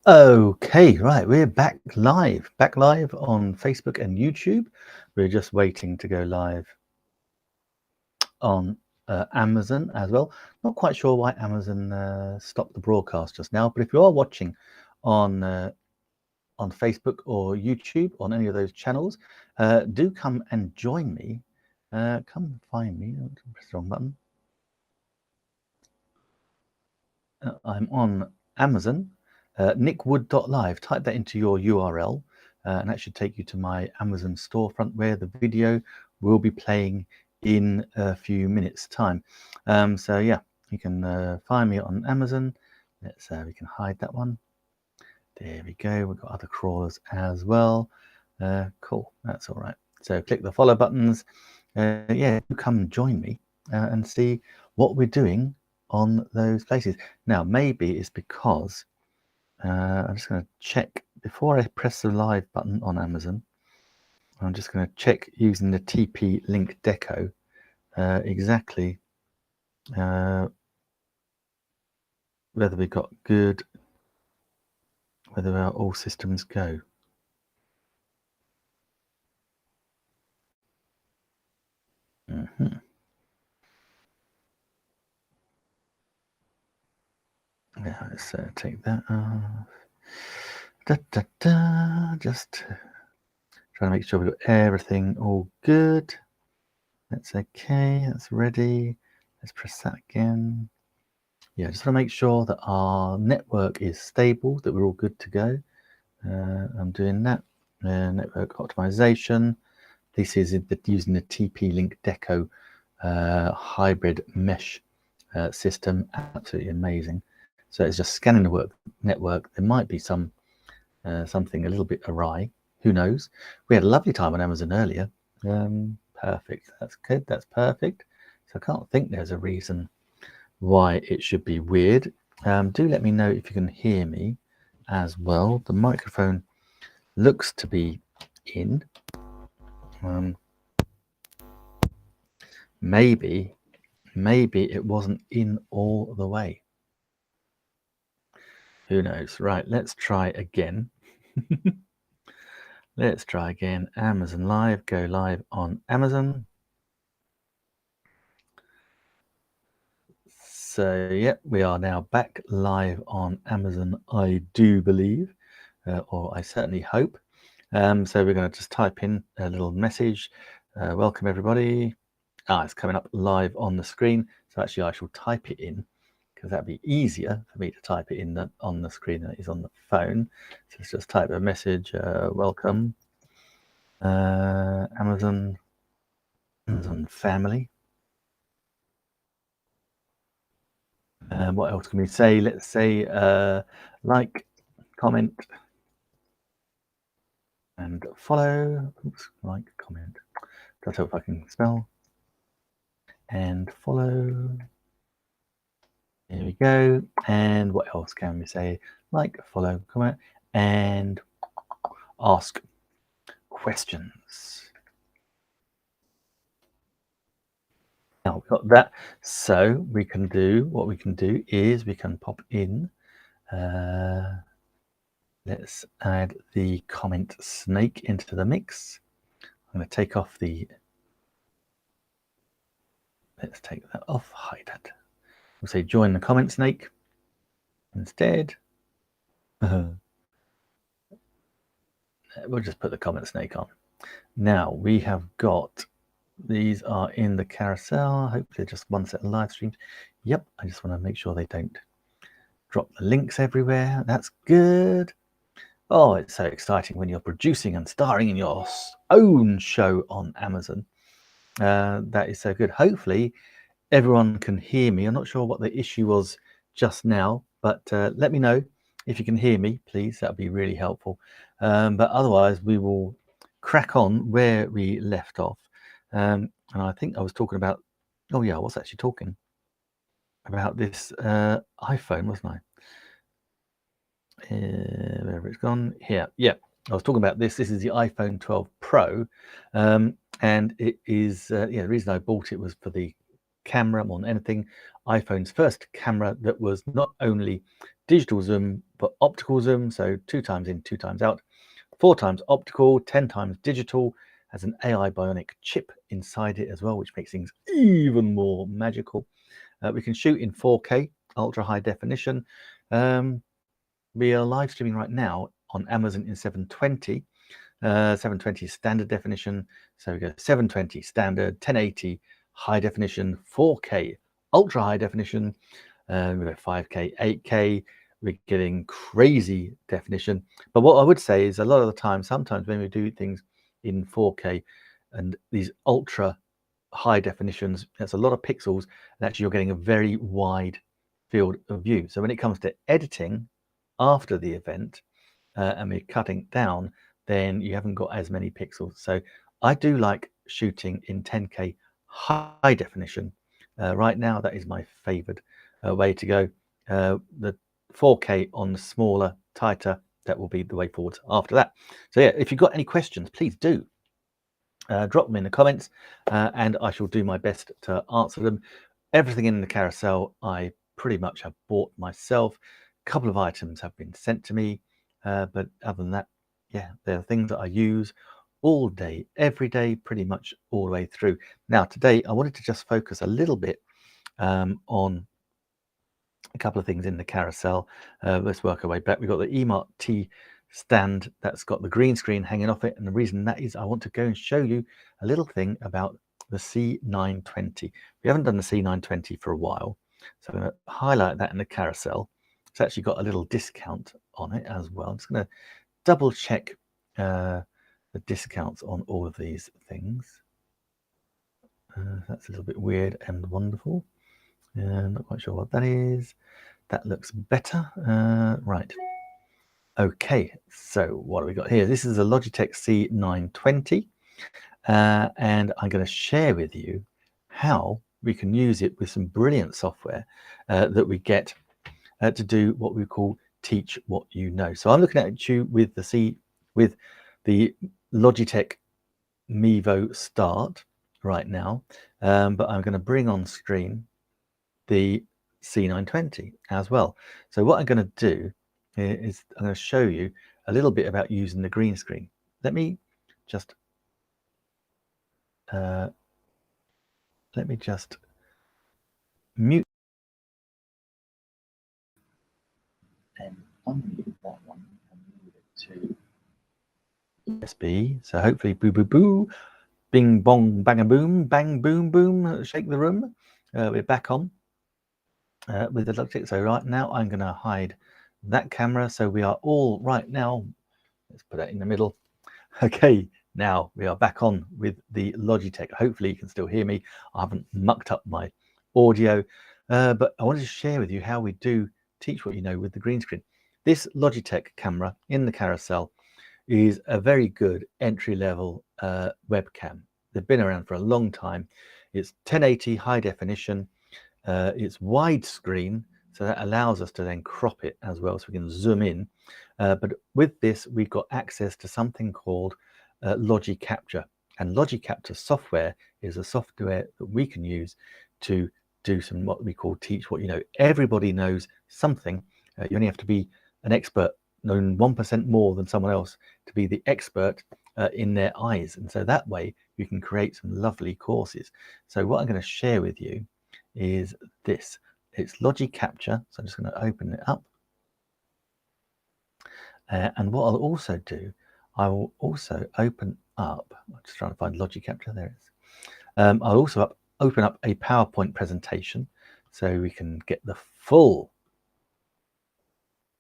Okay, right, we're back live on Facebook and YouTube. We're just waiting to go live on Amazon as well. Not quite sure why Amazon stopped the broadcast just now, but if you are watching on Facebook or YouTube, on any of those channels, do come and join me. Come find me. Press the wrong button. I'm on Amazon, nickwood.live. Type that into your URL, and that should take you to my Amazon storefront where the video will be playing in a few minutes time. So yeah, you can find me on Amazon. We can hide that one. There we go. We've got other crawlers as well. Cool, that's all right. So click the follow buttons. Yeah, you come join me and see what we're doing on those places. Now maybe it's because I'm just going to check before I press the live button on Amazon. I'm just going to check using the TP-Link Deco exactly whether we got good, whether our all systems go. Yeah, let's take that off. Just trying to make sure we've got everything all good. That's okay. That's ready. Let's press that again. Yeah, just want to make sure that our network is stable, that we're all good to go. I'm doing that. Network optimization. This is using the TP-Link Deco hybrid mesh system. Absolutely amazing. So it's just scanning the network. There might be something a little bit awry. Who knows? We had a lovely time on Amazon earlier. Perfect. That's good. That's perfect. So I can't think there's a reason why it should be weird. Do let me know if you can hear me as well. The microphone looks to be in. Maybe it wasn't in all the way. Who knows? Right, let's try again. Let's try again. Amazon Live, go live on Amazon. So yeah, we are now back live on Amazon, I do believe, or I certainly hope. So we're going to just type in a little message. Welcome everybody. It's coming up live on the screen. So actually I shall type it in because that'd be easier for me to type it in on the screen than it is on the phone. So let's just type a message. Welcome Amazon family. What else can we say? Let's say like, comment, and follow. Oops, like, comment. Just hope I can spell. And follow. There we go. And what else can we say? Like, follow, comment, and ask questions. Now we've got that. So we can do what we can do is we can pop in. Let's add the comment snake into the mix. I'm going to take off the. Let's take that off. Hide it. We'll say join the comment snake instead. We'll just put the comment snake on. Now we have got, these are in the carousel. Hopefully just one set of live streams. Yep, I just want to make sure they don't drop the links everywhere. That's good. Oh, it's so exciting when you're producing and starring in your own show on Amazon. That is so good. Hopefully everyone can hear me. I'm not sure what the issue was just now, but let me know if you can hear me, please. That would be really helpful. But otherwise, we will crack on where we left off. And I think I was talking about, oh yeah, I was actually talking about this iPhone, wasn't I? Wherever it's gone. Here, yeah. I was talking about this. This is the iPhone 12 Pro, and it is yeah. The reason I bought it was for the camera more than anything. iPhone's first camera that was not only digital zoom, but optical zoom, so 2 times in, 2 times out, 4 times optical, 10 times digital, has an AI bionic chip inside it as well, which makes things even more magical. We can shoot in 4K, ultra high definition. We are live streaming right now on Amazon in 720. 720 standard definition. So we go 720 standard, 1080 high definition, 4K ultra high definition. We go 5K, 8K. We're getting crazy definition. But what I would say is a lot of the time, sometimes when we do things in 4K and these ultra high definitions, that's a lot of pixels, and actually you're getting a very wide field of view. So when it comes to editing after the event, and we're cutting down, then you haven't got as many pixels. So I do like shooting in 10K high definition. Right now, that is my favored way to go. The 4K on the smaller, tighter, that will be the way forward after that. So yeah, if you've got any questions, please do drop them in the comments, and I shall do my best to answer them. Everything in the carousel I pretty much have bought myself. A couple of items have been sent to me, but other than that, yeah, they're things that I use all day, every day, pretty much all the way through. Now today I wanted to just focus a little bit on a couple of things in the carousel. Let's work our way back. We've got the eMart T stand that's got the green screen hanging off it, and the reason that is I want to go and show you a little thing about the C920. We haven't done the C920 for a while, so I'm going to highlight that in the carousel. It's actually got a little discount on it as well. I'm just going to double check the discounts on all of these things. That's a little bit weird and wonderful. Not quite sure what that is. That looks better. Right. Okay, so what have we got here? This is a Logitech C920, and I'm going to share with you how we can use it with some brilliant software that we get to do what we call teach what you know. So I'm looking at you with the Logitech Mevo Start right now, but I'm going to bring on screen the C920 as well. So what I'm going to do is I'm going to show you a little bit about using the green screen. Let me just mute and unmute that one and move it to USB. So hopefully boo boo boo, bing bong bang a boom, bang boom boom, shake the room. We're back on with the Logitech. So right now I'm going to hide that camera. So we are all right now. Let's put that in the middle. Okay, now we are back on with the Logitech. Hopefully you can still hear me. I haven't mucked up my audio, but I wanted to share with you how we do teach what you know with the green screen. This Logitech camera in the carousel is a very good entry-level webcam. They've been around for a long time. It's 1080 high definition. It's widescreen, so that allows us to then crop it as well, so we can zoom in. But with this, we've got access to something called Logi Capture. And Logi Capture software is a software that we can use to do some what we call teach what you know. Everybody knows something. You only have to be an expert, knowing 1% more than someone else to be the expert in their eyes. And so that way you can create some lovely courses. So what I'm going to share with you is this. It's Logi Capture. So I'm just going to open it up. And what I'll also do, I will also open up, I'm just trying to find Logi Capture, there it is. I'll also open up a PowerPoint presentation so we can get the full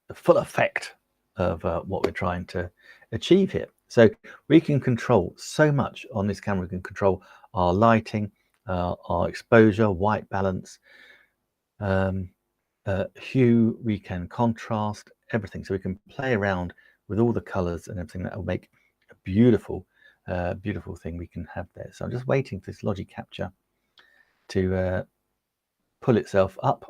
effect of what we're trying to achieve here. So we can control so much on this camera. We can control our lighting, our exposure, white balance, hue, we can contrast, everything. So we can play around with all the colors and everything. That will make a beautiful beautiful thing we can have there. So I'm just waiting for this Logi Capture to pull itself up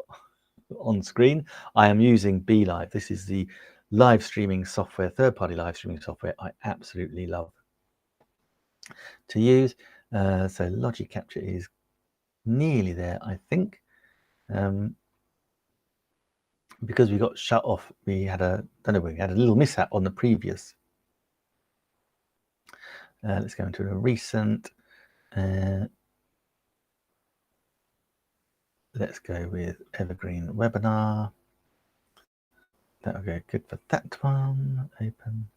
on screen. I am using BeLive. This is the live streaming software, third-party live streaming software I absolutely love to use. So Logi Capture is nearly there, I think. because we got shut off, we had a little mishap on the previous. Let's go into a recent. Let's go with Evergreen Webinar. That'll go good for that one. Open.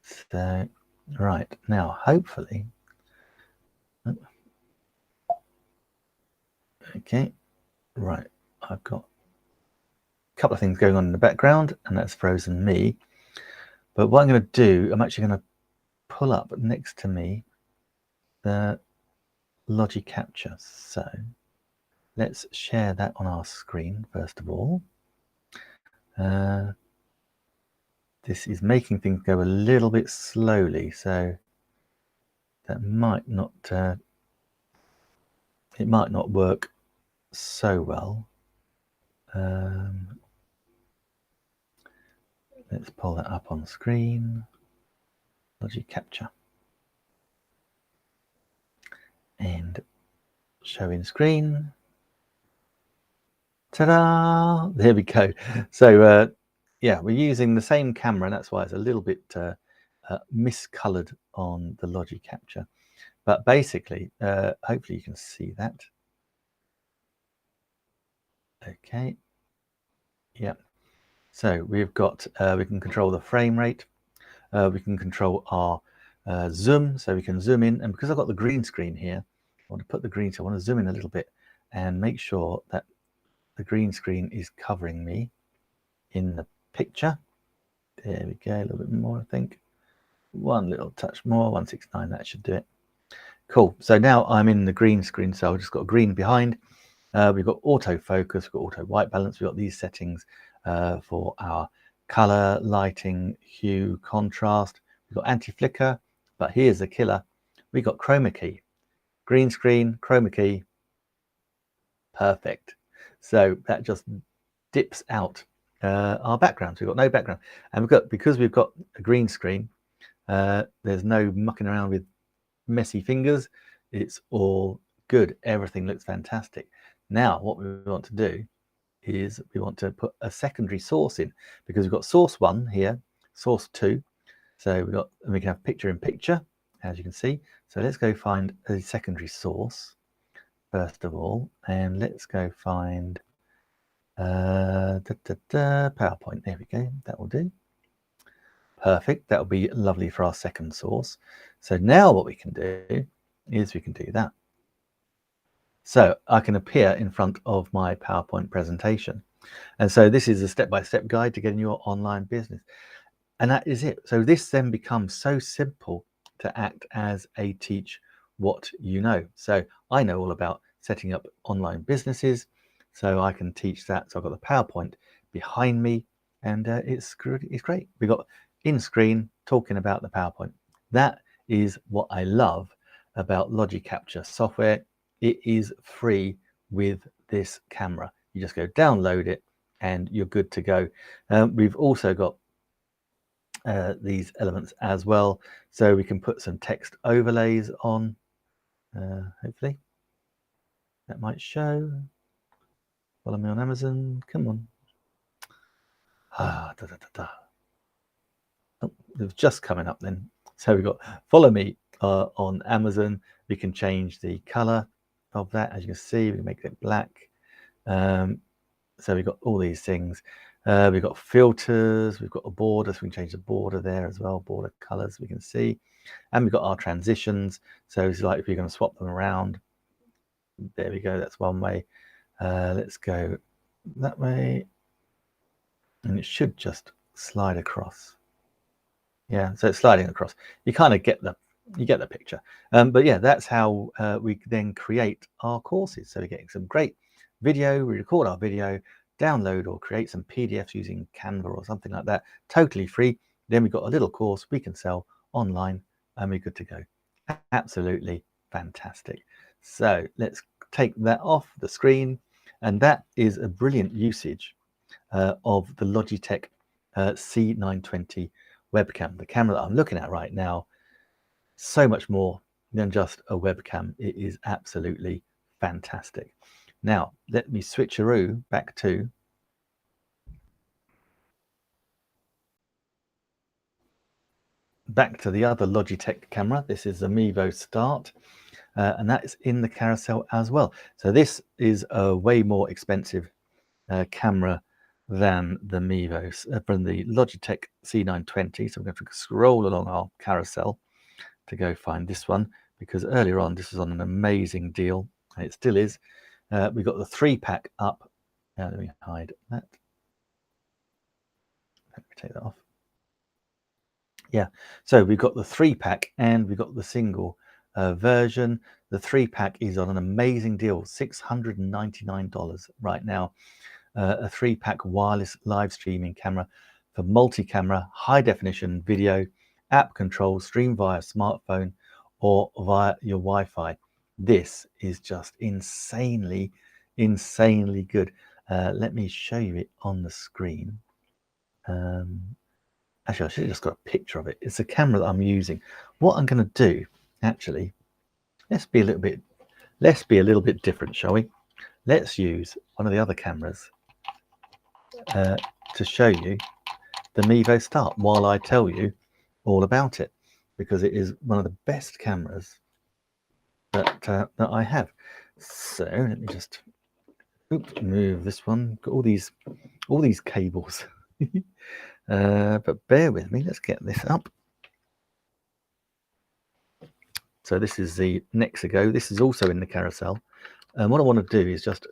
So, right, now hopefully, okay, right, I've got a couple of things going on in the background, and that's frozen me. But what I'm going to do, I'm actually going to pull up next to me the Logi Capture. So let's share that on our screen first of all. This is making things go a little bit slowly, so that might not it might not work so well. Let's pull that up on screen. Logi Capture and showing screen. Ta-da! There we go. So yeah, we're using the same camera, and that's why it's a little bit miscolored on the Logi Capture. But basically, hopefully you can see that. Okay. Yeah. So we've got, we can control the frame rate. We can control our zoom, so we can zoom in. And because I've got the green screen here, I want to put the green, so I want to zoom in a little bit and make sure that the green screen is covering me in the picture. There we go, a little bit more, I think. One little touch more, 169, that should do it. Cool, so now I'm in the green screen, so I've just got green behind. We've got autofocus, we've got auto white balance, we've got these settings for our color, lighting, hue, contrast. We've got anti-flicker, but here's the killer. We've got chroma key. Green screen, chroma key, perfect. So that just dips out our background. So we've got no background. And because we've got a green screen, there's no mucking around with messy fingers. It's all good. Everything looks fantastic. Now, what we want to do is we want to put a secondary source in, because we've got source 1 here, source 2. So we can have picture in picture, as you can see. So let's go find a secondary source first of all, and let's go find PowerPoint. There we go. That will do. Perfect. That will be lovely for our second source. So now what we can do is we can do that. So I can appear in front of my PowerPoint presentation. And so this is a step-by-step guide to getting your online business. And that is it. So this then becomes so simple to act as a teach what you know. So I know all about setting up online businesses, so I can teach that. So I've got the PowerPoint behind me, and it's great. We've got in screen talking about the PowerPoint. That is what I love about Logi Capture software. It is free with this camera. You just go download it and you're good to go. We've also got these elements as well, so we can put some text overlays on. Hopefully that might show. Follow me on Amazon. Come on. Oh, it was just coming up then. So we've got follow me on Amazon. We can change the color of that. As you can see, we can make it black. So we've got all these things. We've got filters, we've got a border, so we can change the border there as well, border colors we can see. And we've got our transitions. So it's like if you're going to swap them around, there we go, that's one way. Let's go that way. And it should just slide across. Yeah, so it's sliding across. You kind of get the picture. But yeah, that's how we then create our courses. So we're getting some great video, we record our video, download or create some PDFs using Canva or something like that, totally free. Then we've got a little course we can sell online and we're good to go. Absolutely fantastic. So let's take that off the screen, and that is a brilliant usage of the Logitech C920 webcam, the camera that I'm looking at right now. So much more than just a webcam. It is absolutely fantastic. Now let me switcheroo back to back to the other Logitech camera. This is the Mevo Start, and that is in the carousel as well. So this is a way more expensive camera than the Mevo, from the Logitech C920. So I'm going to scroll along our carousel to go find this one, because earlier on this was on an amazing deal, and it still is. We got the 3-pack up. Let me hide that. Let me take that off. Yeah, so we've got the 3-pack and we've got the single version. The 3-pack is on an amazing deal, $699 right now. A 3-pack wireless live streaming camera for multi-camera, high definition video, app control, stream via smartphone or via your Wi-Fi. This is just insanely good. Let me show you it on the screen. Actually, I should have just got a picture of it. It's a camera that I'm using. What I'm going to do, actually, let's be a little bit different, shall we? Let's use one of the other cameras to show you the Mevo Start while I tell you all about it, because it is one of the best cameras that I have. So let me just move this one. Got all these cables. But bear with me, let's get this up. So this is the Nexigo. This is also in the carousel. And what I want to do is just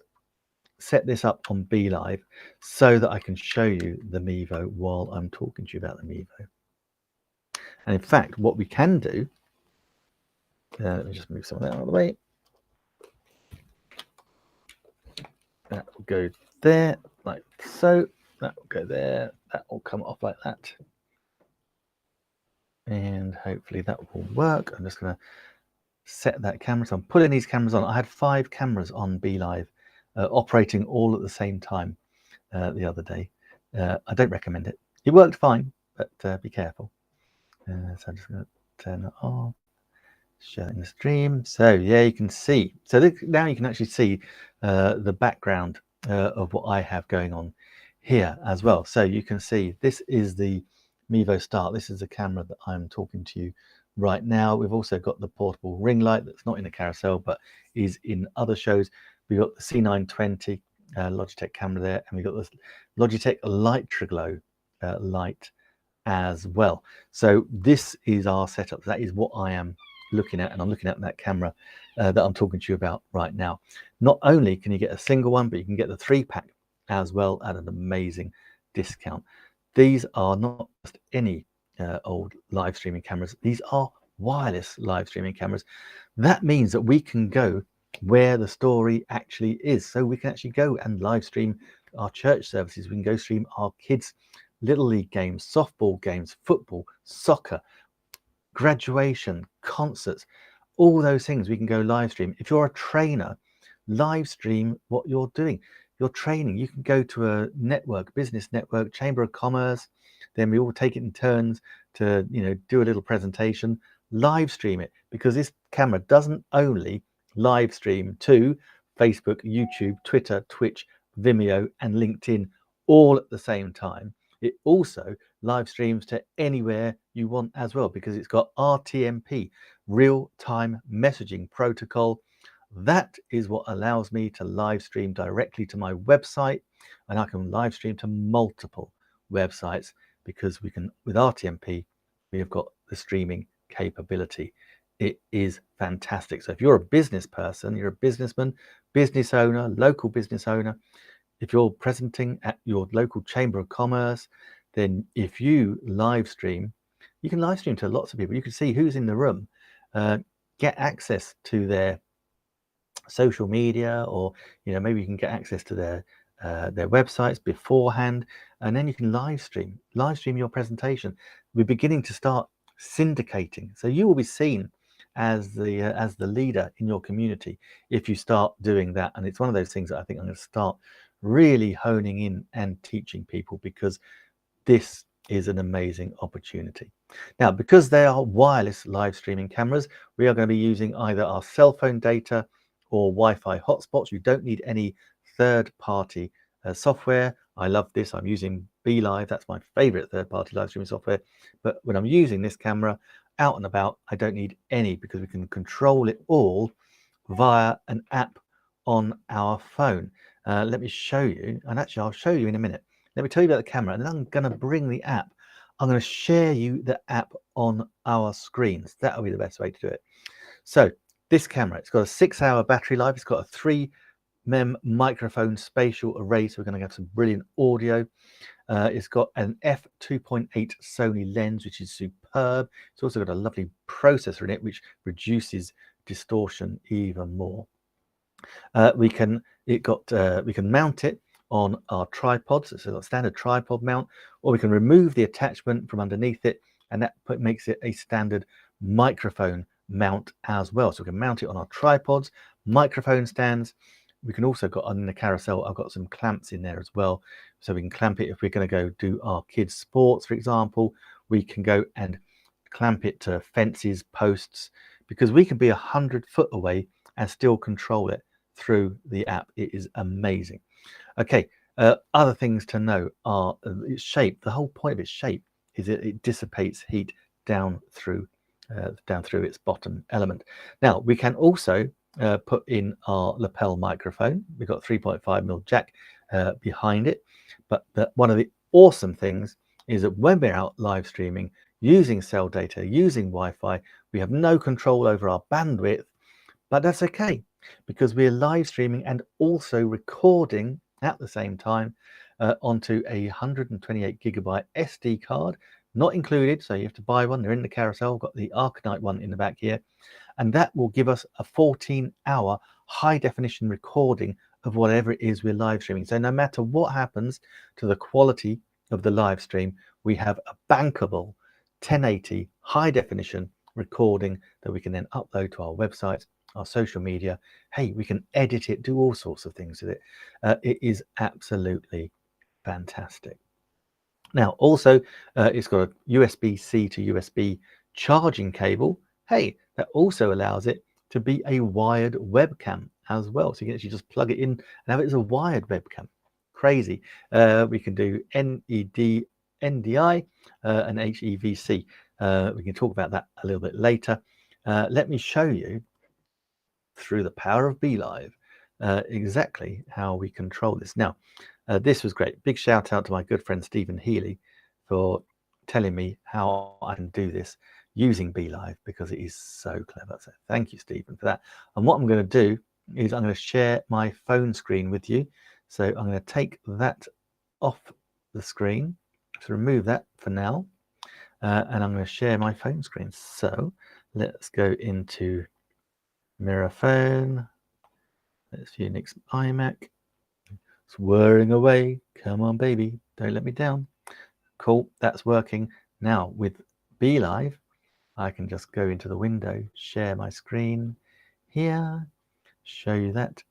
set this up on BeLive so that I can show you the Mevo while I'm talking to you about the Mevo. And in fact, what we can do, let me just move some of that out of the way. That will go there, like so. That will go there. That will come off like that. And hopefully that will work. I'm just going to set that camera. So I'm putting these cameras on. I had 5 cameras on BeLive operating all at the same time the other day. I don't recommend it. It worked fine, but be careful. So I'm just going to turn it off. Showing the stream. So yeah, you can see. So now you can actually see the background of what I have going on here as well. So you can see this is the Mevo Start. This is the camera that I'm talking to you right now. We've also got the portable ring light that's not in the carousel but is in other shows. We've got the C920 Logitech camera there, and we've got the Logitech Lightroglow light as well. So this is our setup. That is what I am looking at, and I'm looking at that camera that I'm talking to you about right now. Not only can you get a single one, but you can get the 3-pack as well at an amazing discount. These are not just any old live streaming cameras. These are wireless live streaming cameras. That means that we can go where the story actually is. So we can actually go and live stream our church services. We can go stream our kids' little league games, softball games, football, soccer, graduation, concerts, all those things we can go live stream. If you're a trainer, live stream what you're doing. You're training. You can go to a network, business network, chamber of commerce. Then we all take it in turns to, do a little presentation, live stream it, because this camera doesn't only live stream to Facebook, YouTube, Twitter, Twitch, Vimeo, and LinkedIn all at the same time. It also live streams to anywhere you want as well, because it's got RTMP, real-time messaging protocol. That is what allows me to live stream directly to my website, and I can live stream to multiple websites, because we can, with RTMP, we have got the streaming capability. It is fantastic. So if you're a business person, you're a businessman, business owner, local business owner, if you're presenting at your local chamber of commerce, then if you live stream, you can live stream to lots of people. You can see who's in the room, get access to their social media, or maybe you can get access to their websites beforehand, and then you can live stream your presentation. We're beginning to start syndicating, so you will be seen as the leader in your community if you start doing that. And it's one of those things that I think I'm going to start really honing in and teaching people, because this is an amazing opportunity. Now, because they are wireless live streaming cameras, we are going to be using either our cell phone data or Wi-Fi hotspots. You don't need any third-party software I love this. I'm using BeLive. That's my favorite third-party live streaming software. But when I'm using this camera out and about, I don't need any, because we can control it all via an app on our phone. Let me show you, and actually I'll show you in a minute. Let me tell you about the camera, and then I'm going to bring the app. I'm going to share you the app on our screens. That'll be the best way to do it. So this camera, it's got a 6-hour battery life. It's got a 3-mem microphone spatial array, so we're going to have some brilliant audio. It's got an f2.8 Sony lens, which is superb. It's also got a lovely processor in it, which reduces distortion even more. We can mount it on our tripods, so it's a standard tripod mount, or we can remove the attachment from underneath it, and that makes it a standard microphone mount as well. So we can mount it on our tripods, microphone stands. We can also got on the carousel, I've got some clamps in there as well, so we can clamp it if we're going to go do our kids sports, for example. We can go and clamp it to fences, posts, because we can be 100 foot away and still control it through the app. It is amazing. Okay, other things to know are its shape. The whole point of its shape is it dissipates heat down through its bottom element. Now we can also put in our lapel microphone. We've got 3.5mm jack behind it, but one of the awesome things is that when we're out live streaming using cell data, using Wi-Fi, we have no control over our bandwidth, but that's okay, because we're live streaming and also recording at the same time onto a 128 gigabyte SD card, not included, so you have to buy one. They're in the carousel. I've got the Arcanite one in the back here, and that will give us a 14-hour high definition recording of whatever it is we're live streaming. So no matter what happens to the quality of the live stream, we have a bankable 1080 high definition recording that we can then upload to our website, our social media. Hey, we can edit it, do all sorts of things with it. It is absolutely fantastic. Now also it's got a USB-C to USB charging cable. Hey, that also allows it to be a wired webcam as well, so you can actually just plug it in and have it as a wired webcam. Crazy. We can do NED, NDI and HEVC. We can talk about that a little bit later. Let me show you through the power of BeLive exactly how we control this. Now this was great. Big shout out to my good friend Stephen Healy for telling me how I can do this using BeLive, because it is so clever. So thank you, Stephen, for that. And what I'm going to do is I'm going to share my phone screen with you. So I'm going to take that off the screen, to remove that for now, and I'm going to share my phone screen. So let's go into Mirror Phone. Let's Unix iMac. It's whirring away. Come on, baby, don't let me down. Cool, that's working. Now with BeLive, I can just go into the window, share my screen here, show you that,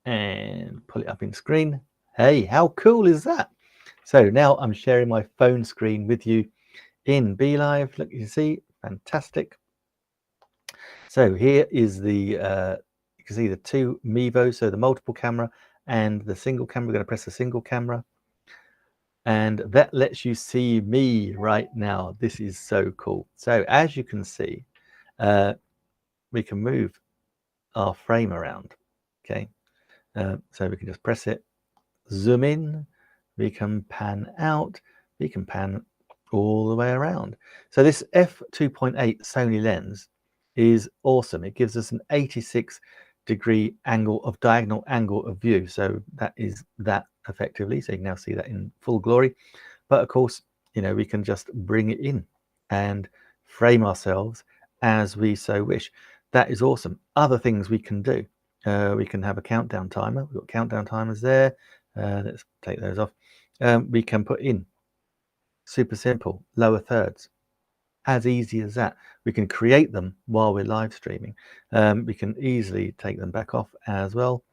and pull it up in screen. Hey, how cool is that? So now I'm sharing my phone screen with you in BeLive. Look, you see, fantastic. So here is the you can see the two Mevo, so the multiple camera and the single camera. We're going to press the single camera, and that lets you see me right now. This is so cool. So as you can see, we can move our frame around. Okay, so we can just press it, zoom in, we can pan out, we can pan all the way around. So this f2.8 Sony lens is awesome. It gives us an 86-degree angle of diagonal angle of view. So that is that effectively. So you can now see that in full glory. But of course, you know, we can just bring it in and frame ourselves as we so wish. That is awesome. Other things we can do. We can have a countdown timer. We've got countdown timers there. Let's take those off. We can put in super simple lower thirds. As easy as that. We can create them while we're live streaming. We can easily take them back off as well,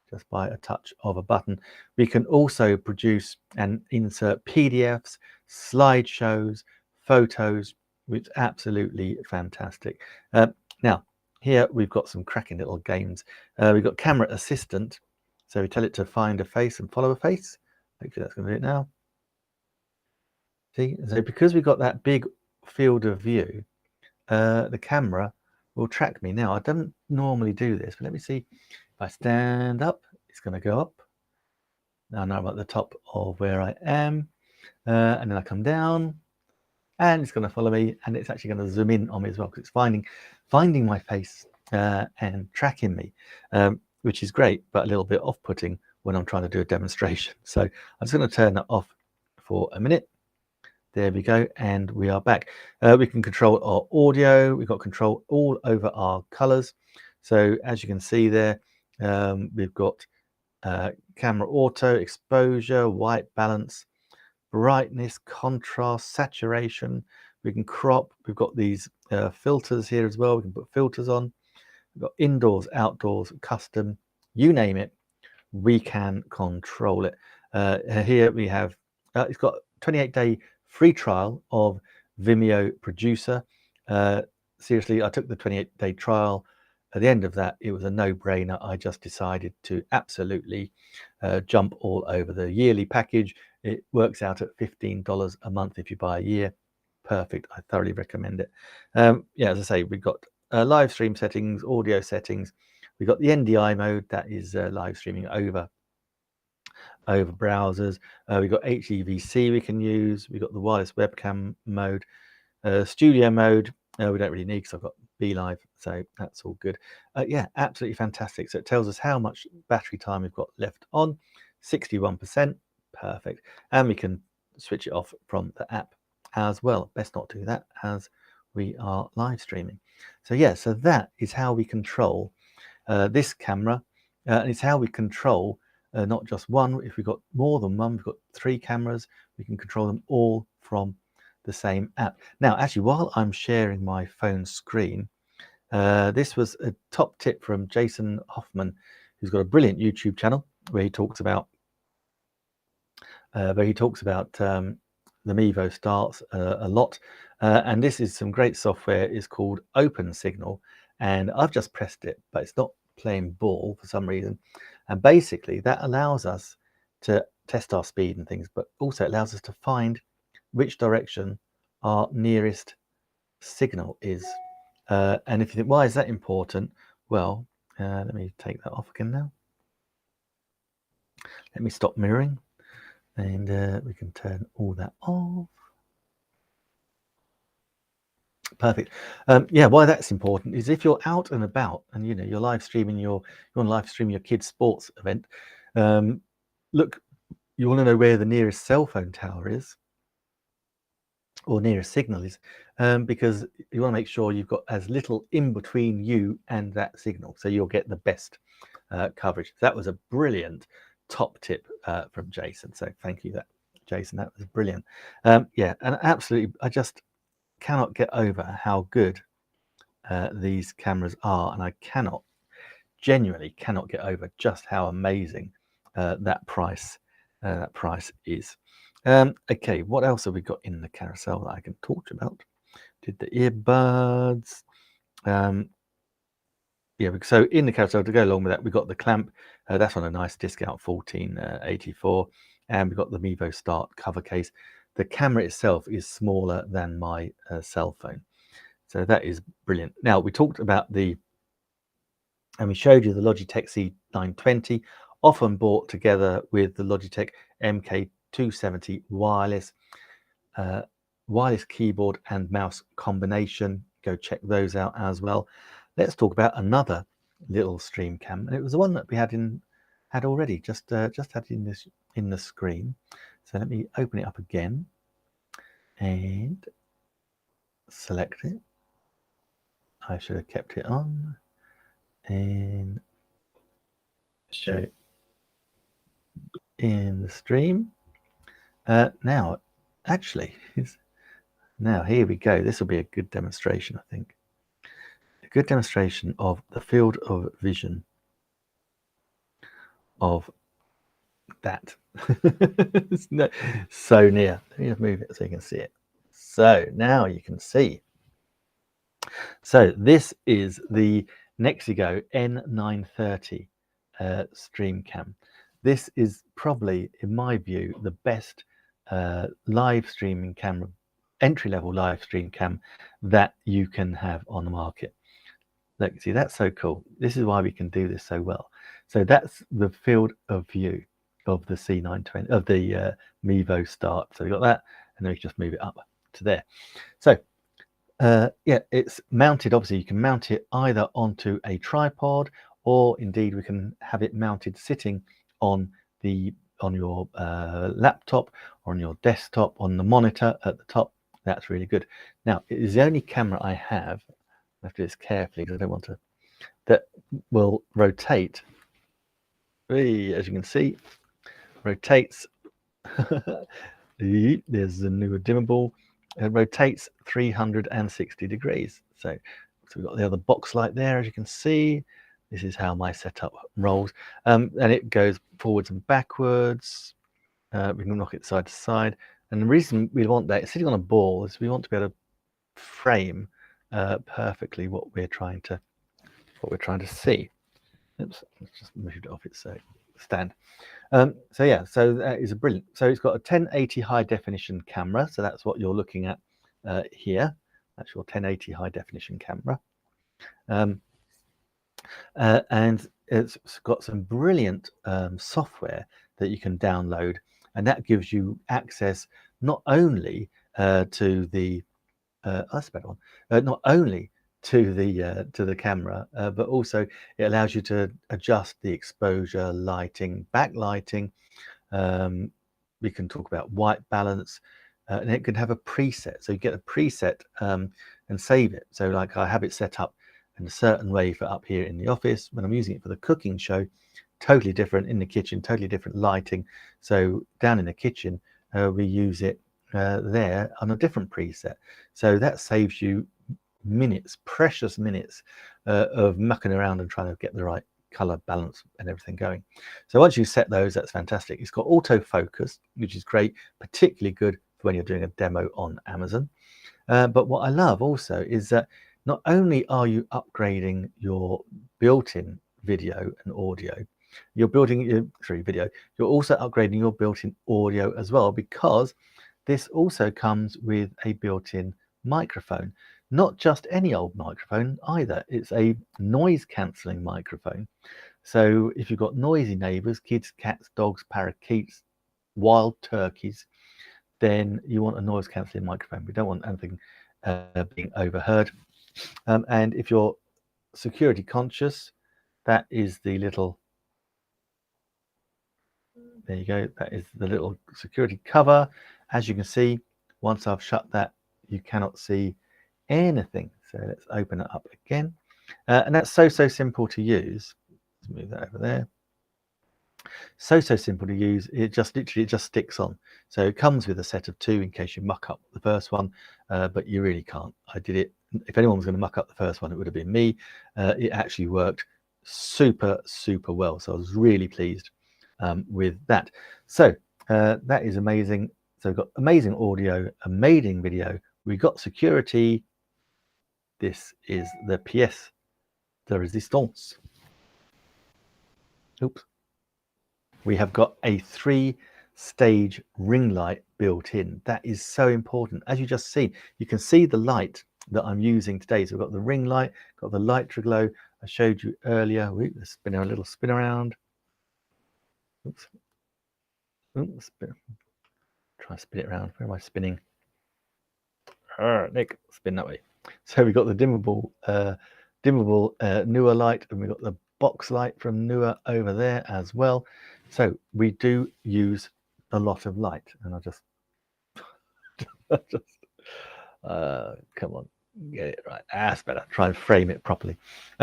just by a touch of a button. We can also produce and insert PDFs, slideshows, photos, which is absolutely fantastic. Now, here we've got some cracking little games. We've got camera assistant. So we tell it to find a face and follow a face. Hopefully that's going to do it now. See, so because we've got that big field of view, the camera will track me. Now, I don't normally do this, but let me see. If I stand up, it's going to go up. Now I'm at the top of where I am, and then I come down, and it's going to follow me, and it's actually going to zoom in on me as well, because it's finding my face and tracking me, which is great, but a little bit off-putting when I'm trying to do a demonstration. So I'm just going to turn that off for a minute. There we go, and we are back. We can control our audio. We've got control all over our colors. So as you can see there, we've got camera auto, exposure, white balance, brightness, contrast, saturation. We can crop. We've got these filters here as well. We can put filters on. We've got indoors, outdoors, custom, you name it, we can control it. Here we have, it's got 28-day free trial of Vimeo Producer. Seriously, I took the 28-day trial. At the end of that, it was a no-brainer. I just decided to absolutely jump all over the yearly package. It works out at $15 a month if you buy a year. Perfect. I thoroughly recommend it. Yeah, as I say, we've got live stream settings, audio settings. We've got the NDI mode, that is live streaming over browsers. We've got HEVC we can use. We've got the wireless webcam mode, studio mode. We don't really need because I've got BeLive, so that's all good. Yeah, absolutely fantastic. So it tells us how much battery time we've got left on, 61%, perfect. And we can switch it off from the app as well. Best not do that as we are live streaming. So yeah, so that is how we control this camera, and it's how we control not just one. If we've got more than one, we've got 3 cameras, we can control them all from the same app. Now, actually, while I'm sharing my phone screen, this was a top tip from Jason Hoffman, who's got a brilliant YouTube channel where he talks about the Mevo Starts a lot, and this is some great software. It's called OpenSignal, and I've just pressed it, but it's not playing ball for some reason. And basically, that allows us to test our speed and things, but also it allows us to find which direction our nearest signal is. And if you think, why is that important? Well, let me take that off again now. Let me stop mirroring, and we can turn all that off. Perfect. Yeah, why that's important is if you're out and about and you're live streaming you want to live stream your kids' sports event. Look, you want to know where the nearest cell phone tower is or nearest signal is, because you want to make sure you've got as little in between you and that signal, so you'll get the best coverage. That was a brilliant top tip from Jason. So thank you, Jason. That was brilliant. Yeah, and absolutely, I just cannot get over how good these cameras are, and I genuinely cannot get over just how amazing that price is. Okay, what else have we got in the carousel that I can talk about? Did the earbuds? Yeah, so in the carousel, to go along with that, we got the clamp. That's on a nice discount, $14.84, and we've got the Mevo Start cover case. The camera itself is smaller than my cell phone, so that is brilliant. Now, we talked about and we showed you the Logitech C920, often bought together with the Logitech MK270 wireless keyboard and mouse combination. Go check those out as well. Let's talk about another little stream cam, and it was the one that we had already, just had in the screen. So let me open it up again and select it. I should have kept it on and show it in the stream. Now, actually, now here we go. This will be a good demonstration, I think. A good demonstration of the field of vision of that. It's so near. Let me just move it so you can see it. So now you can see. So this is the Nexigo N930 stream cam. this is probably, in my view, the best live streaming camera, entry-level live stream cam that you can have on the market. Look, see, that's so cool. This is why we can do this so well. So that's the field of view of the C920, of the Mevo Start. So we got that, and then we can just move it up to there. So yeah, it's mounted. Obviously, you can mount it either onto a tripod, or indeed we can have it mounted sitting on your laptop or on your desktop on the monitor at the top. That's really good. Now, it is the only camera I have. I have to do this carefully because I don't want to. That will rotate. As you can see, rotates. There's the newer dimmable. It rotates 360 degrees. So we've got the other box light there, as you can see. This is how my setup rolls, and it goes forwards and backwards. We can knock it side to side, and the reason we want that, sitting on a ball, is we want to be able to frame perfectly what we're trying to see. Oops, let's just move it off its stand. So yeah, so that is a brilliant. So it's got a 1080 high definition camera. So that's what you're looking at here. That's your 1080 high definition camera. And it's got some brilliant software that you can download, and that gives you access not only to the that's a better one. Not only to the camera, but also it allows you to adjust the exposure, lighting, backlighting. We can talk about white balance, and it can have a preset. So you get a preset and save it. So like I have it set up in a certain way for up here in the office. When I'm using it for the cooking show, totally different. In the kitchen, totally different lighting. So down in the kitchen, we use it there on a different preset. So that saves you minutes, precious minutes of mucking around and trying to get the right color balance and everything going. So once you set those, that's fantastic. It's got autofocus, which is great, particularly good for when you're doing a demo on Amazon. But what I love also is that not only are you upgrading your built-in video and audio, you're also upgrading your built-in audio as well, because this also comes with a built-in microphone. Not just any old microphone either. It's a noise cancelling microphone. So if you've got noisy neighbors, kids, cats, dogs, parakeets, wild turkeys, then you want a noise cancelling microphone. We don't want anything being overheard. And if you're security conscious, that is the little, there you go, that is the little security cover. As you can see, once I've shut that, you cannot see anything. So let's open it up again. And that's so simple to use. Let's move that over there. So simple to use. It just literally sticks on. So it comes with a set of 2 in case you muck up the first one, but you really can't. I did it. If anyone was going to muck up the first one, it would have been me. It actually worked super well. So I was really pleased with that. So that is amazing. So we've got amazing audio, amazing video. We've got security. This is the pièce de résistance. Oops. We have got a 3-stage ring light built in. That is so important. As you just see, you can see the light that I'm using today. So we've got the ring light, got the Lightroglow I showed you earlier. Let's spin a little spin around. Oops. Oops. Try to spin it around. Where am I spinning? Nick, spin that way. So we've got the dimmable Neewer light, and we've got the box light from Neewer over there as well. So we do use a lot of light, and I'll just come on, get it right. That's better. Try and frame it properly.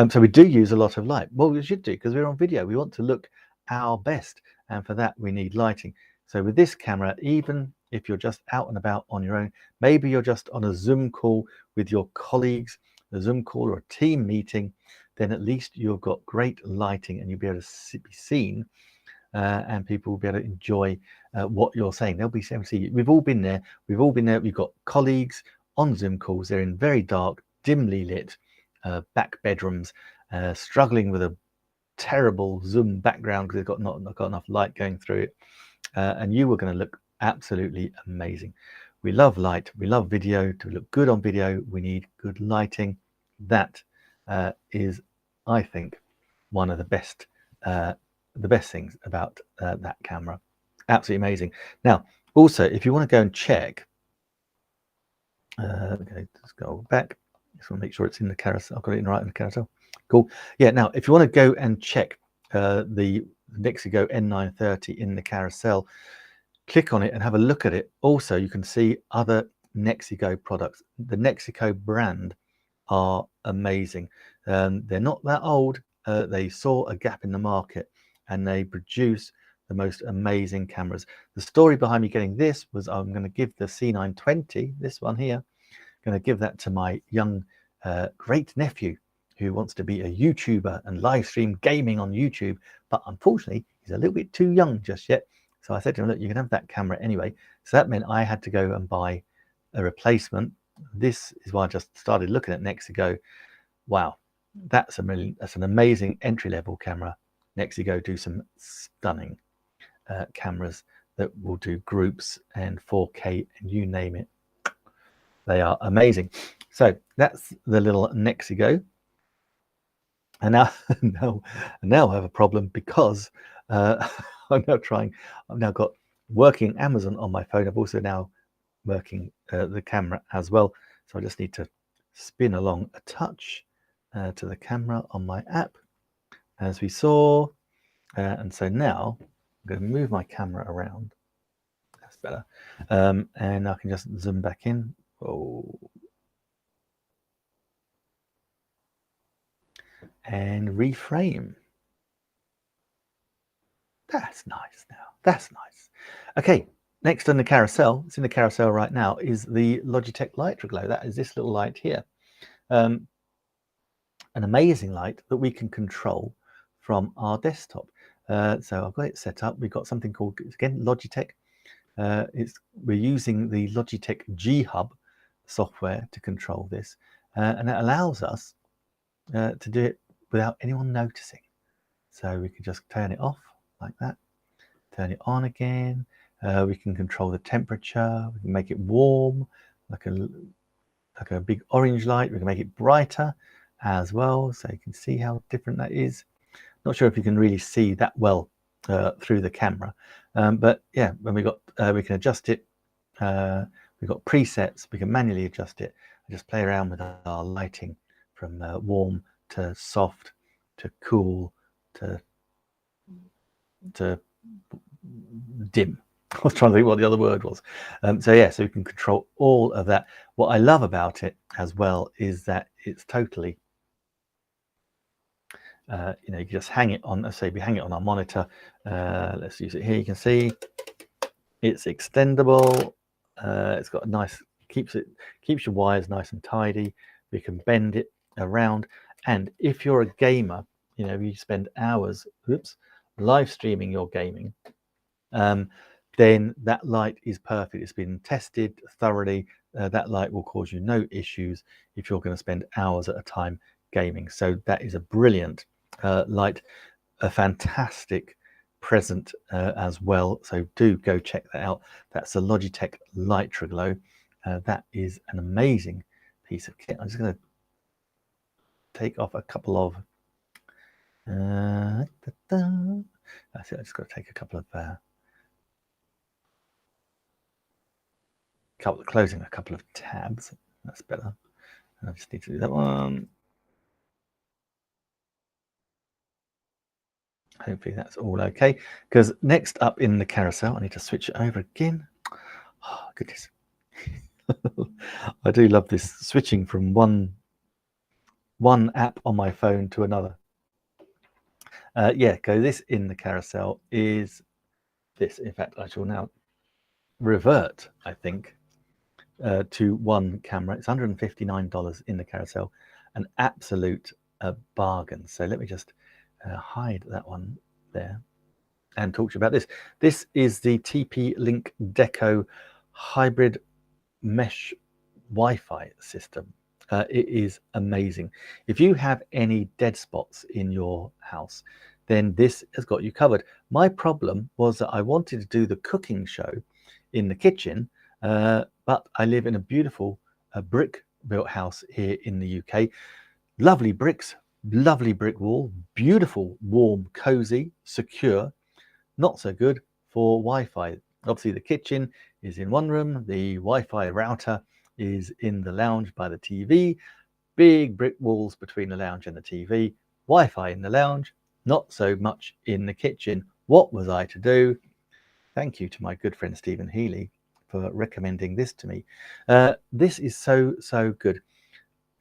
So we do use a lot of light. Well, we should do, because we're on video. We want to look our best, and for that we need lighting. So with this camera, even if you're just out and about on your own, maybe you're just on a Zoom call with your colleagues, a Zoom call or a team meeting, then at least you've got great lighting and you'll be able to be seen, and people will be able to enjoy what you're saying. They'll be able to see you. We've all been there. We've got colleagues on Zoom calls. They're in very dark, dimly lit back bedrooms, struggling with a terrible zoom background because it's got not got enough light going through it, and you were going to look absolutely amazing. We love light, we love video. To look good on video, we need good lighting. That is, I think, one of the best things about that camera. Absolutely amazing. Now, also, if you want to go and check, okay, let's go back. Just want to make sure it's in the carousel. I've got it right in the carousel. Cool. Yeah. Now, if you want to go and check the Nexigo N930 in the carousel, click on it and have a look at it. Also, you can see other Nexigo products. The Nexigo brand are amazing. They're not that old. They saw a gap in the market and they produce the most amazing cameras. The story behind me getting this was I'm going to give the C920, this one here, going to give that to my young great nephew who wants to be a YouTuber and live stream gaming on YouTube, but unfortunately he's a little bit too young just yet. So I said to him, look, you can have that camera anyway. So that meant I had to go and buy a replacement. This is why I just started looking at Nexigo. Wow, that's an amazing entry-level camera. Nexigo do some stunning cameras that will do groups and 4K and you name it. They are amazing. So that's the little Nexigo. And now I have a problem because I've now got working Amazon on my phone. I've also now working the camera as well. So I just need to spin along a touch to the camera on my app, as we saw. And so now I'm going to move my camera around. That's better. And I can just zoom back in. Oh. And reframe. That's nice now. That's nice. Okay, next on the carousel, it's in the carousel right now, is the Logitech Lightroglow. That is this little light here. An amazing light that we can control from our desktop. So I've got it set up. We've got something called, again, Logitech. We're using the Logitech G Hub software to control this, and it allows us to do it without anyone noticing. So we can just turn it off like that, turn it on again. We can control the temperature. We can make it warm, like a big orange light. We can make it brighter as well, so you can see how different that is. Not sure if you can really see that well through the camera, but yeah, when we can adjust it. We've got presets. We can manually adjust it and just play around with our lighting from warm to soft to cool to dim. I was trying to think what the other word was. So yeah, so we can control all of that. What I love about it as well is that it's totally, you know, you just hang it on. Let's say we hang it on our monitor. Let's use it here. You can see it's extendable. It's got a nice, keeps your wires nice and tidy. We can bend it around. And if you're a gamer, you know, you spend hours, live streaming your gaming, then that light is perfect. It's been tested thoroughly. That light will cause you no issues if you're going to spend hours at a time gaming. So that is a brilliant light, a fantastic present as well. So do go check that out. That's the Logitech Lightroglow. That is an amazing piece of kit. I'm just going to take off a couple of I just got to take a couple of closing a couple of tabs. That's better. And I just need to do that one. Hopefully that's all okay. Because next up in the carousel, I need to switch it over again. Oh goodness. I do love this switching from one app on my phone to another. Yeah, this in the carousel is this. In fact, I shall now revert, I think, to one camera. It's $159 in the carousel, an absolute bargain. So let me just hide that one there and talk to you about this. This is the TP-Link Deco hybrid mesh Wi-Fi system. It is amazing. If you have any dead spots in your house, then this has got you covered. My problem was that I wanted to do the cooking show in the kitchen, but I live in a beautiful brick built house here in the UK. Lovely bricks, lovely brick wall, beautiful, warm, cozy, secure. Not so good for Wi-Fi. Obviously the kitchen is in one room, the Wi-Fi router is in the lounge by the TV, big brick walls between the lounge and the TV, Wi-Fi in the lounge, not so much in the kitchen. What was I to do? Thank you to my good friend Stephen Healy for recommending this to me. This is so good.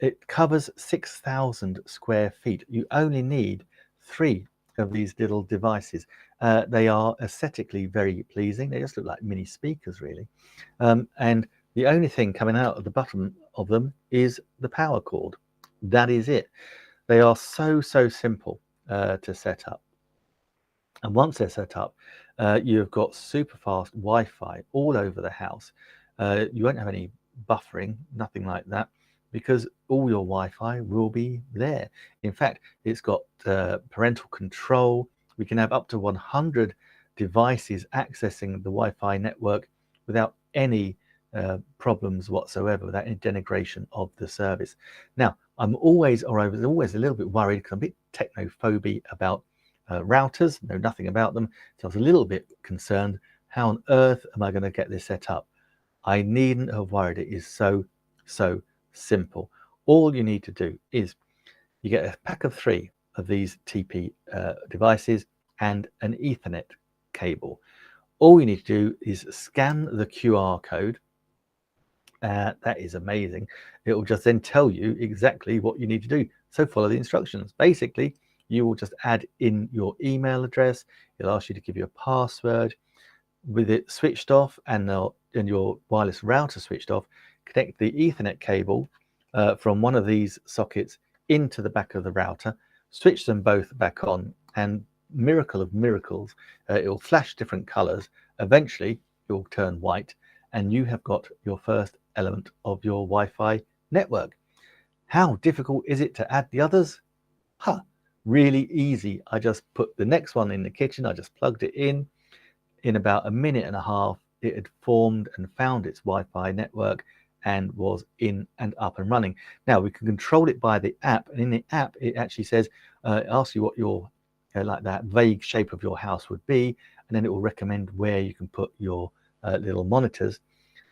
It covers 6,000 square feet. You only need 3 of these little devices. They are aesthetically very pleasing. They just look like mini speakers, really. And the only thing coming out of the bottom of them is the power cord. That is it. They are so simple to set up. And once they're set up, you've got super fast Wi-Fi all over the house. You won't have any buffering, nothing like that, because all your Wi-Fi will be there. In fact, it's got parental control. We can have up to 100 devices accessing the Wi-Fi network without any problems whatsoever, without any denigration of the service. Now, I was always a little bit worried because I'm a bit technophobic about routers, know nothing about them, so I was a little bit concerned. How on earth am I going to get this set up? I needn't have worried. It is so simple. All you need to do is you get a pack of 3 of these TP devices and an Ethernet cable. All you need to do is scan the QR code. That is amazing. It will just then tell you exactly what you need to do. So follow the instructions. Basically, you will just add in your email address. It'll ask you to give you a password. With it switched off and your wireless router switched off, connect the Ethernet cable from one of these sockets into the back of the router, switch them both back on, and miracle of miracles, it will flash different colors. Eventually, it will turn white, and you have got your first element of your Wi-Fi network. How difficult is it to add the others? Really easy. I just put the next one in the kitchen. I just plugged it in. In about a minute and a half, it had formed and found its Wi-Fi network and was in and up and running. Now we can control it by the app, and in the app it actually says, it asks you what your like that vague shape of your house would be, and then it will recommend where you can put your little monitors.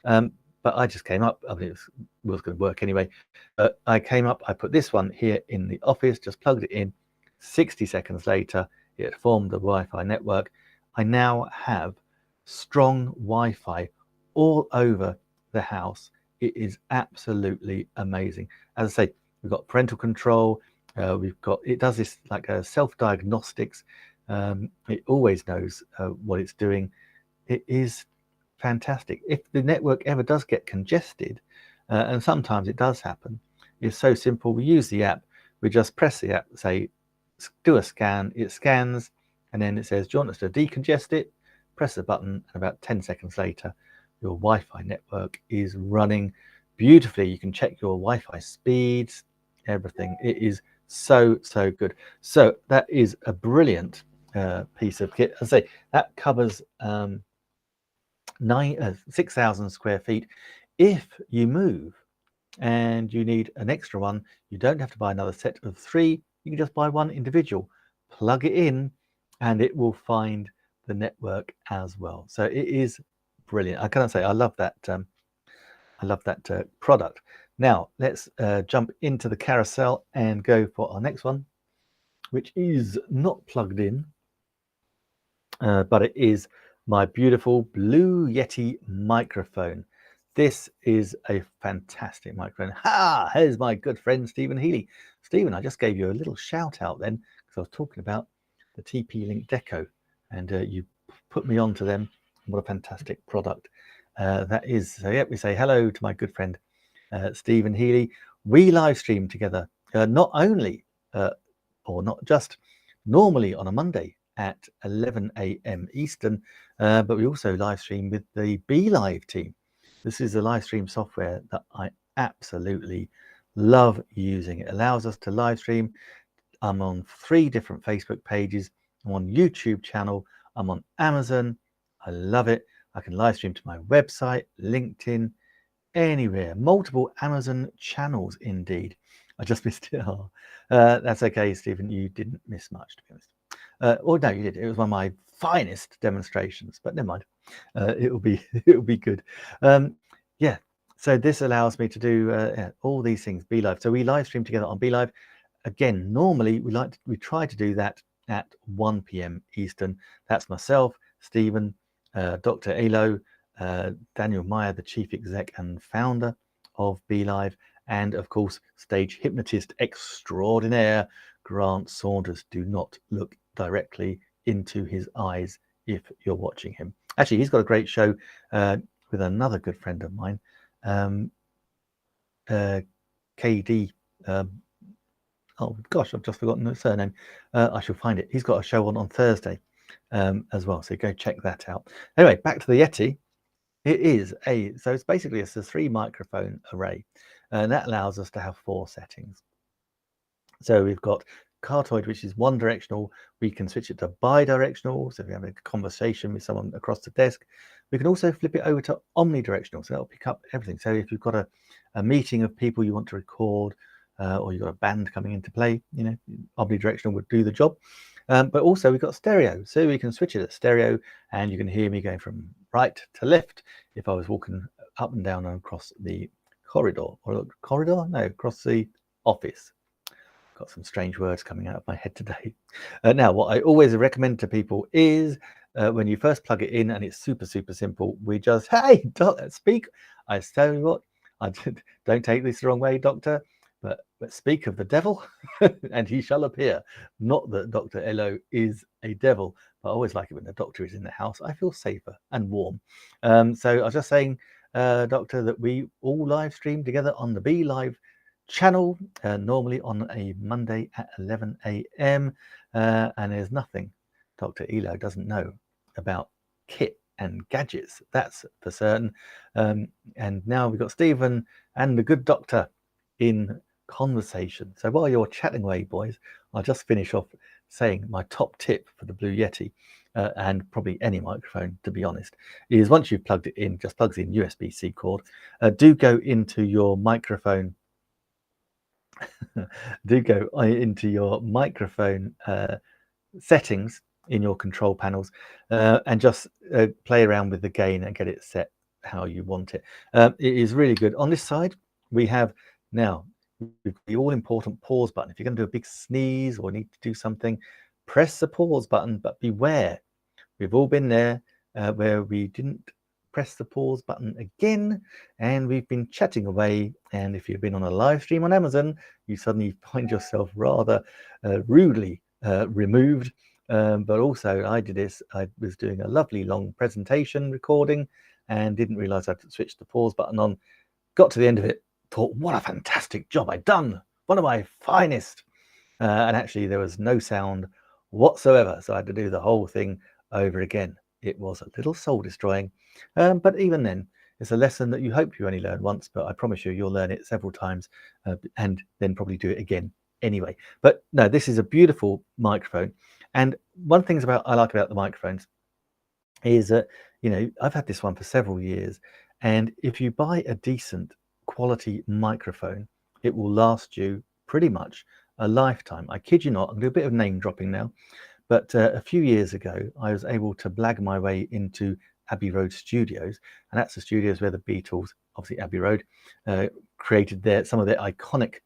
But I just came up, I mean, it was going to work anyway. I came up, I put this one here in the office, just plugged it in. 60 seconds later, it had formed the Wi-Fi network. I now have strong Wi-Fi all over the house. It is absolutely amazing. As I say, we've got parental control. It does this like a self-diagnostics. It always knows what it's doing. It is fantastic. If the network ever does get congested, and sometimes it does happen, it's so simple. We use the app. We just press the app, say, do a scan. It scans, and then it says, do you want us to decongest it? Press the button, and about 10 seconds later, your Wi-Fi network is running beautifully. You can check your Wi-Fi speeds, everything. It is so good. So that is a brilliant piece of kit. As I say, that covers 6,000 square feet. If you move and you need an extra one, you don't have to buy another set of 3. You can just buy one individual, plug it in, and it will find the network as well. So it is brilliant. I cannot say I love that. I love that product. Now let's jump into the carousel and go for our next one, which is not plugged in, but it is my beautiful Blue Yeti microphone. This is a fantastic microphone. Here's my good friend Stephen Healy. Stephen, I just gave you a little shout out then because I was talking about the TP-Link Deco, and you put me on to them. What a fantastic product that is. So yeah, we say hello to my good friend Stephen Healy. We live stream together, not only or not just normally on a Monday at 11 a.m. Eastern, but we also live stream with the BeLive team. This is a live stream software that I absolutely Love using it. Allows us to live stream. I'm on 3 different Facebook pages. I'm on YouTube channel. I'm on Amazon. I love it. I can live stream to my website, LinkedIn, anywhere. Multiple Amazon channels, indeed. I just missed it. Oh, that's okay, Stephen. You didn't miss much, to be honest. Or no, you did. It was one of my finest demonstrations, but never mind. It will be it will be good. Yeah. So this allows me to do all these things. Be Live. So we live stream together on Be Live. Again, normally we try to do that at 1 p.m. Eastern. That's myself, Stephen, Dr. Elo, Daniel Meyer, the chief exec and founder of Be Live, and of course, stage hypnotist extraordinaire Grant Saunders. Do not look directly into his eyes if you're watching him. Actually, he's got a great show with another good friend of mine, KD. Oh gosh, I've just forgotten the surname. I shall find it. He's got a show on Thursday as well, so go check that out. Anyway, back to the Yeti. It is so it's basically a 3 microphone array, and that allows us to have 4 settings. So we've got Cartoid, which is one directional. We can switch it to bi-directional. So if you're having a conversation with someone across the desk, we can also flip it over to omnidirectional. So that'll pick up everything. So if you've got a meeting of people you want to record, or you've got a band coming into play, you know, omnidirectional would do the job. But also we've got stereo, so we can switch it to stereo, and you can hear me going from right to left if I was walking up and down and across the corridor, or across the office. Got some strange words coming out of my head today. Now, what I always recommend to people is when you first plug it in, and it's super simple, we just, hey, speak. I tell you what, don't take this the wrong way, doctor, but speak of the devil and he shall appear. Not that Dr. Elo is a devil, but I always like it when the doctor is in the house. I feel safer and warm. So I was just saying, doctor, that we all live stream together on the Be Live channel, normally on a Monday at 11 a.m. And there's nothing Dr. Elo doesn't know about kit and gadgets, that's for certain. And now we've got Stephen and the good doctor in conversation. So while you're chatting away, boys, I'll just finish off saying my top tip for the Blue Yeti, and probably any microphone, to be honest, is once you've plugged it in, just plugs in USB-C cord. Do go into your microphone settings in your control panels, and just play around with the gain and get it set how you want it. It is really good. On this side, we have now the all-important pause button. If you're going to do a big sneeze or need to do something, press the pause button, but beware. We've all been there where we didn't press the pause button again, and we've been chatting away, and if you've been on a live stream on Amazon, you suddenly find yourself rather rudely removed. But also I did this, I was doing a lovely long presentation recording and didn't realize I had to switch the pause button on. Got to the end of it, thought, what a fantastic job I'd done, one of my finest, and actually there was no sound whatsoever, so I had to do the whole thing over again. It was a little soul destroying, but even then, it's a lesson that you hope you only learn once, but I promise you'll learn it several times, and then probably do it again anyway. But no, this is a beautiful microphone, and one thing I like about the microphones is that, you know, I've had this one for several years, and if you buy a decent quality microphone, it will last you pretty much a lifetime. I kid you not. I'm going to do a bit of name dropping now, but a few years ago, I was able to blag my way into Abbey Road Studios, and that's the studios where the Beatles, obviously Abbey Road, created some of their iconic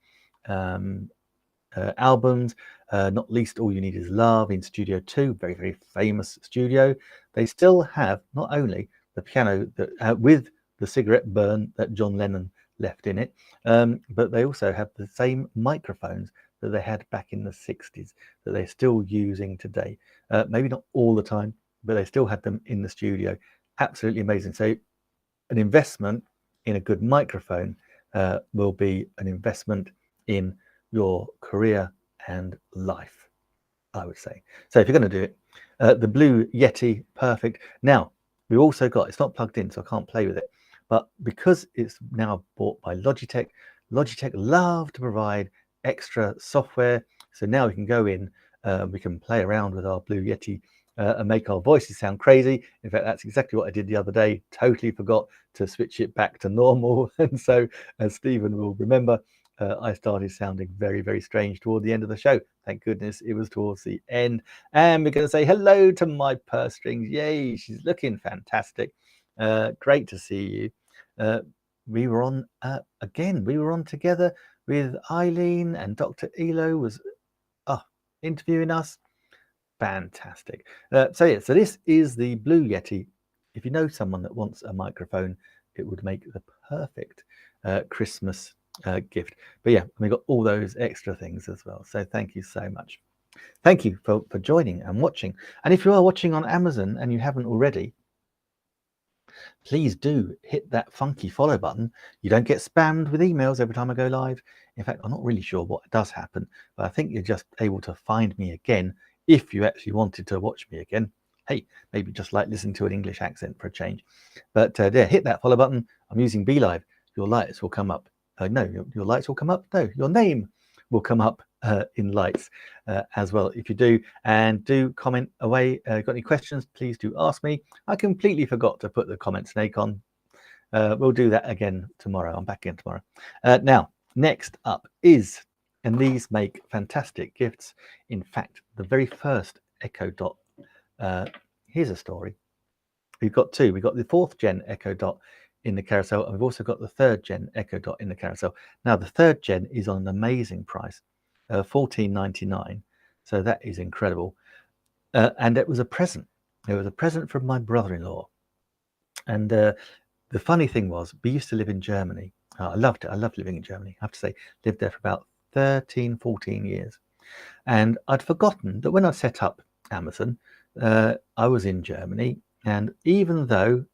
albums, not least All You Need Is Love in Studio 2, very famous studio. They still have not only the piano that with the cigarette burn that John Lennon left in it, but they also have the same microphones that they had back in the 60s that they're still using today. Maybe not all the time, but they still had them in the studio. Absolutely amazing. So an investment in a good microphone will be an investment in your career and life, I would say. So if you're going to do it, the Blue Yeti, perfect. Now, we also got, it's not plugged in, so I can't play with it, but because it's now bought by Logitech, Logitech love to provide extra software. So now we can go in, we can play around with our Blue Yeti and make our voices sound crazy. In fact, that's exactly what I did the other day. Totally forgot to switch it back to normal. And so, as Stephen will remember, I started sounding very, very strange toward the end of the show. Thank goodness it was towards the end. And we're going to say hello to my purse strings. Yay, she's looking fantastic. Great to see you. We were on again. We were on together with Eileen, and Dr. Elo was interviewing us. Fantastic. So this is the Blue Yeti. If you know someone that wants a microphone, it would make the perfect Christmas gift. But yeah, we got all those extra things as well. So thank you so much. Thank you for joining and watching. And if you are watching on Amazon and you haven't already, please do hit that funky follow button. You don't get spammed with emails every time I go live. In fact, I'm not really sure what does happen, but I think you're just able to find me again if you actually wanted to watch me again. Hey, maybe just like listening to an English accent for a change. But yeah, hit that follow button. I'm using BeLive. Your lights will come up. No, your lights will come up. No, your name will come up in lights as well if you do. And do comment away. Got any questions, please do ask me. I completely forgot to put the comment snake on. We'll do that again tomorrow. I'm back in tomorrow. Now, next up is, and these make fantastic gifts. In fact, the very first Echo Dot, here's a story. We've got two. We've got the 4th gen Echo Dot in the carousel, and we've also got the 3rd gen Echo Dot in the carousel. Now, the 3rd gen is on an amazing price, $14.99. So that is incredible. And it was a present. It was a present from my brother-in-law. And the funny thing was, we used to live in Germany. I loved it. I loved living in Germany. I have to say, lived there for about 13, 14 years. And I'd forgotten that when I set up Amazon, I was in Germany. And even though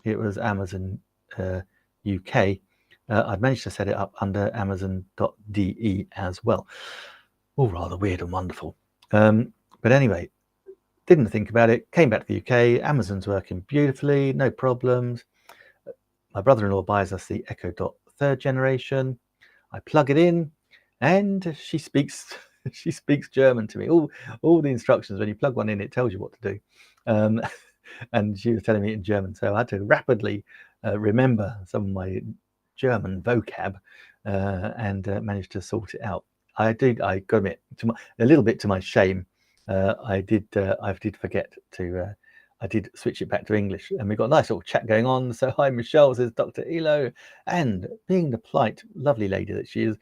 it was Amazon UK, I'd managed to set it up under Amazon.de as well. All rather weird and wonderful. But anyway, didn't think about it, came back to the UK, Amazon's working beautifully, no problems. My brother-in-law buys us the Echo Dot 3rd generation. I plug it in and she speaks German to me. All the instructions, when you plug one in, it tells you what to do. And she was telling me in German, so I had to rapidly remember some of my German vocab and managed to sort it out. I got to admit, a little bit to my shame, I did forget to I did switch it back to English, and we got a nice little chat going on. So hi Michelle, says Dr. Elo, and being the polite lovely lady that she is,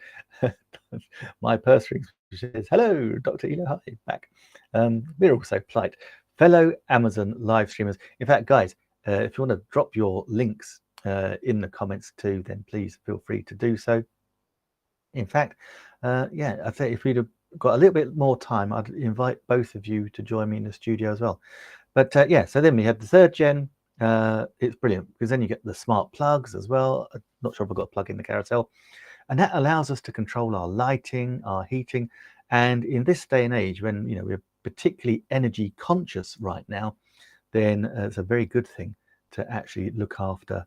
my purse strings says hello Dr. Elo, hi back. We're also polite fellow Amazon live streamers. In fact, guys, if you want to drop your links in the comments too, then please feel free to do so. In fact, yeah, I'd say if we'd have got a little bit more time, I'd invite both of you to join me in the studio as well. But yeah, so then we have the 3rd gen. It's brilliant because then you get the smart plugs as well. I'm not sure if I've got a plug in the carousel. And that allows us to control our lighting, our heating. And in this day and age, when we're particularly energy conscious right now, then it's a very good thing to actually look after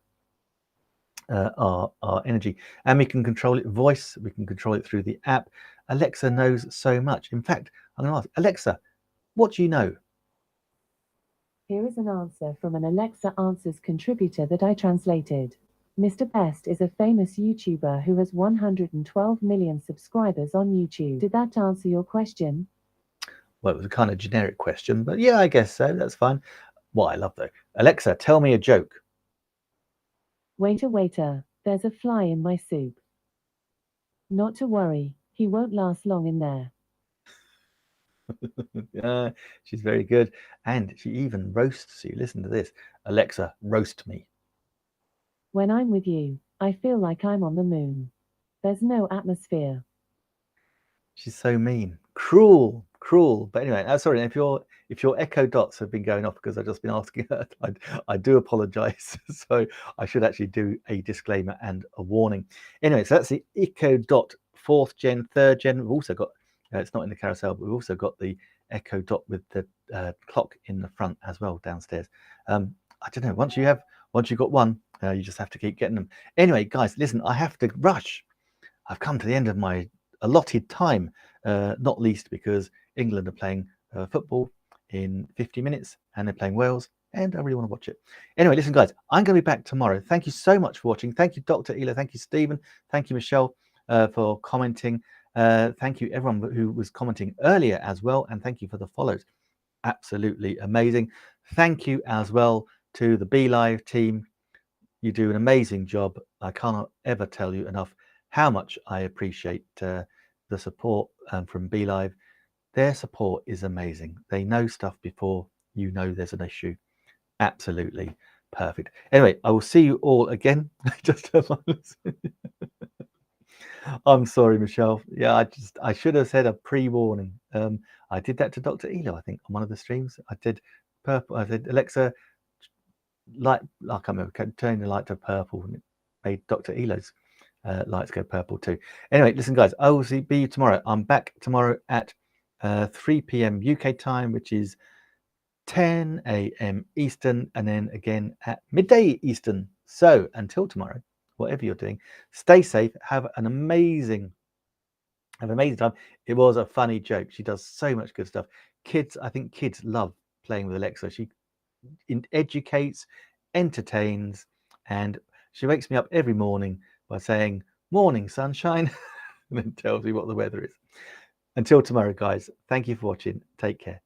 our energy. And we can control it voice, we can control it through the app. Alexa knows so much. In fact, I'm going to ask Alexa, what do you know? Here is an answer from an Alexa Answers contributor that I translated. Mr. Best is a famous YouTuber who has 112 million subscribers on YouTube. Did that answer your question? Well, it was a kind of generic question, but yeah, I guess so. That's fine. What I love though, Alexa, tell me a joke. Waiter, waiter, there's a fly in my soup. Not to worry, he won't last long in there. She's very good, and she even roasts you. Listen to this. Alexa, roast me. When I'm with you, I feel like I'm on the moon. There's no atmosphere. She's so mean, cruel. But anyway, sorry. If your Echo Dots have been going off because I've just been asking her, I do apologise. So I should actually do a disclaimer and a warning. Anyway, so that's the Echo Dot 4th gen, 3rd gen. We've also got it's not in the carousel, but we've also got the Echo Dot with the clock in the front as well downstairs. I don't know. Once you've got one, you just have to keep getting them. Anyway, guys, listen. I have to rush. I've come to the end of my allotted time, not least because England are playing football in 50 minutes and they're playing Wales, and I really want to watch it. Anyway, listen, guys, I'm going to be back tomorrow. Thank you so much for watching. Thank you, Dr. Ela. Thank you, Stephen. Thank you, Michelle, for commenting. Thank you, everyone who was commenting earlier as well. And thank you for the follows. Absolutely amazing. Thank you as well to the BeLive team. You do an amazing job. I cannot ever tell you enough how much I appreciate the support from BeLive. Their support is amazing. They know stuff before you know there's an issue. Absolutely perfect. Anyway, I will see you all again. I'm sorry, Michelle. Yeah, I should have said a pre-warning. I did that to Dr. Elo, I think, on one of the streams. I did purple. I said, Alexa, light. I can't remember. Turn the light to purple, and it made Dr. Elo's lights go purple too. Anyway, listen, guys. I will see you tomorrow. I'm back tomorrow at 3 p.m. UK time, which is 10 a.m. Eastern, and then again at midday Eastern. So until tomorrow, whatever you're doing, stay safe. Have an amazing time. It was a funny joke. She does so much good stuff. Kids, I think kids love playing with Alexa. She educates, entertains, and she wakes me up every morning by saying, "Morning, sunshine," and then tells me what the weather is. Until tomorrow, guys, thank you for watching. Take care.